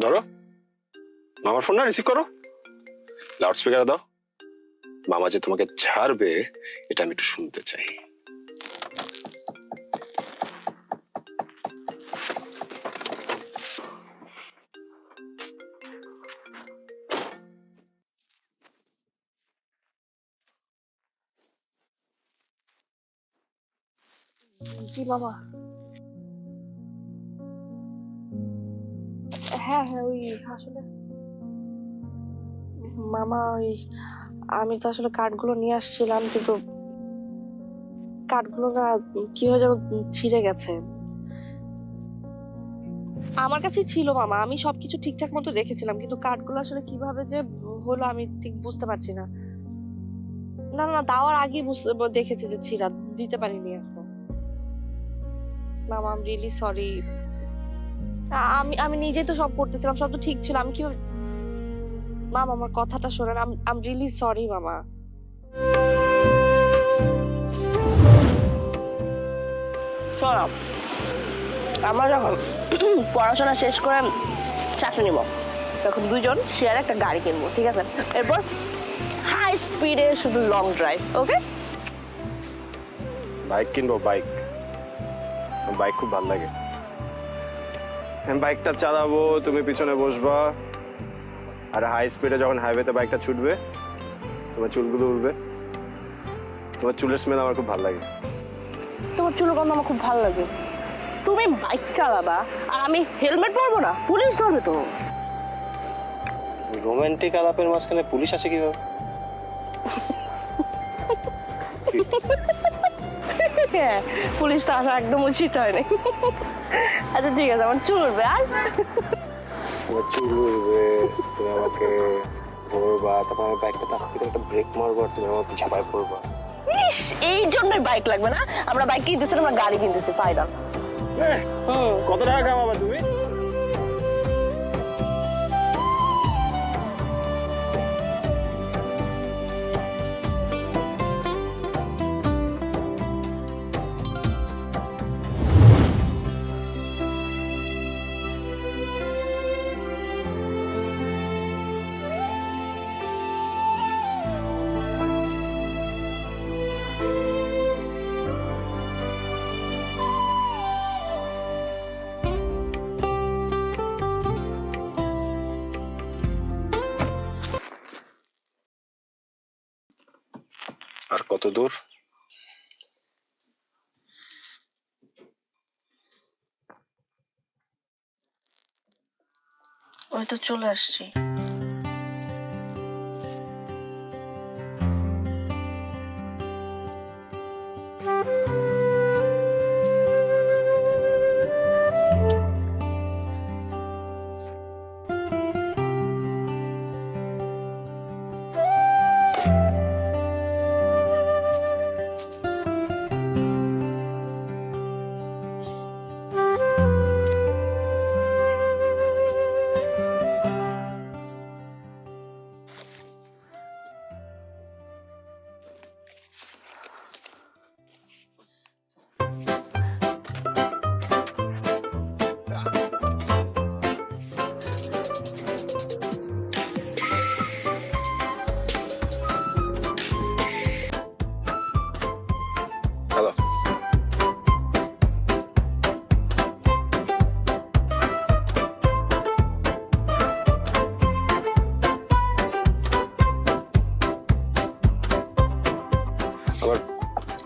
ধরো মামার ফোন না, রিসিভ করো, লাউড স্পিকারে দাও। মামা যে তোমাকে ছাড়বে এটা আমি একটু শুনতে চাই। জি মামা। হ্যাঁ হ্যাঁ, ওই আসলে মামা ওই আমি তো আসলে কার্ডগুলো নিয়ে আসছিলাম, কিন্তু কার্ডগুলো না কি হয়ে যেন ছিঁড়ে গেছে। আমার কাছে ছিল মামা, আমি সবকিছু ঠিকঠাক মতো রেখেছিলাম, কিন্তু কার্ডগুলো আসলে কিভাবে যে হলো আমি ঠিক বুঝতে পারছি না। না না, দেওয়ার আগে দেখেছি যে ছিঁড়া, দিতে পারিনি এখনো। মামা আই এম রিয়েলি সরি। আমি আমি নিজেই তো সব করতেছিলাম, সব তো ঠিক ছিল, আমি কিভাবে। মামা আমার কথাটা শোনেন, আই এম রিয়েলি সরি মামা। শোনো, আমরা যখন পড়াশোনা শেষ করে চাকরি নিব, তখন দুজন শেয়ার একটা গাড়ি কিনবো, ঠিক আছে? এরপর হাই স্পিডে শুধু লং ড্রাইভ, ওকে? বাইক কিনবো, বাইক। বাইক খুব ভালো লাগে। আমি বাইকটা চালাবো, তুমি পিছনে বসবা, আর হাই স্পিডে যখন হাইওয়েতে বাইকটা ছুটবে তোমার চুলগুলো উড়বে। তোমার চুলের স্মেল আমার খুব ভালো লাগে। তোমার চুল গন্ধ আমার খুব ভালো লাগে। তুমি বাইক চালাবা আর আমি হেলমেট পরবো না, পুলিশ ধরবে তো। রোমান্টিক আলাপের মাঝখানে পুলিশ আসে কিভাবে? হ্যাঁ, পুলিশ তো আসা একদম উচিত হয়নি। আচ্ছা ঠিক আছে, আমার চুল উঠবে। আর তোমার চুল উড়বে, তুমি আমাকে ধরবা, তারপর আমি বাইকটা আস্তে করে একটা ব্রেক মারবো আর তুমি আমার ঝাঁপায় পড়বা। ইস, এই জন্যই বাইক লাগবে না, আমরা বাইক কিনতেছি না, আমরা গাড়ি কিনতেছি, ফায়দা। কত টাকা কামাবা তুমি? আর কত দূর? ওই তো চলে আসছি। হ্যালো।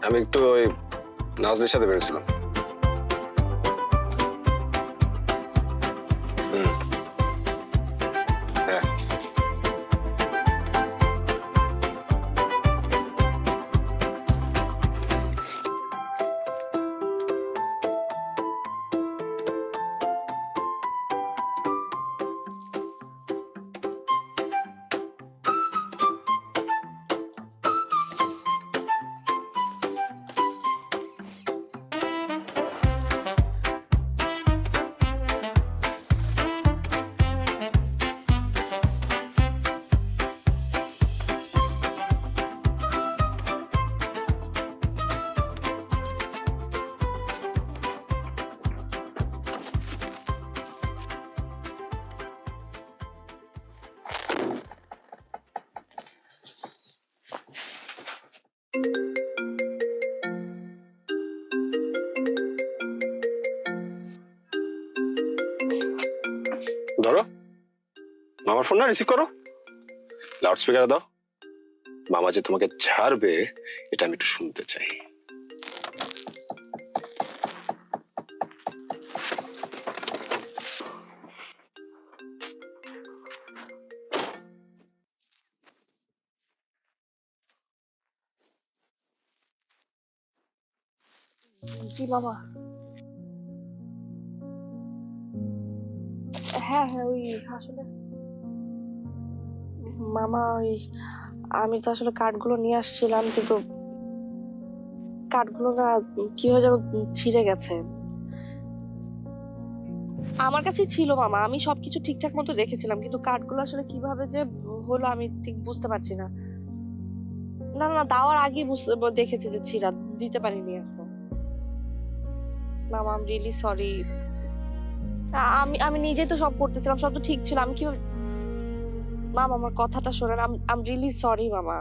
আমি একটু ওই নাজনীর সাথে বেরোছিলাম। হ্যাঁ, ধরো, মামার ফোন না, রিসিভ করো, লাউড স্পিকারে দাও। মামা যে তোমাকে ছাড়বে এটা আমি একটু শুনতে চাই। জি মামা। হ্যাঁ হ্যাঁ, ওই আসলে মামা ওই আমি তো আসলে কার্ডগুলো নিয়ে আসছিলাম, কিন্তু কার্ডগুলো না কি হয়ে যেন ছিঁড়ে গেছে। আমার কাছেই ছিল মামা, আমি সবকিছু ঠিকঠাক মতো রেখেছিলাম, কিন্তু কার্ডগুলো আসলে কিভাবে যে হলো আমি ঠিক বুঝতে পারছি না। না না, দেওয়ার আগে দেখেছি যে ছিঁড়া, দিতে পারিনি এখনো। মামা আই এম রিয়েলি সরি। আমি আমি নিজেই তো সব করতেছিলাম, সব তো ঠিক ছিল, আমি কিভাবে। মামা আমার কথাটা শোনেন, আই এম রিয়েলি সরি মামা।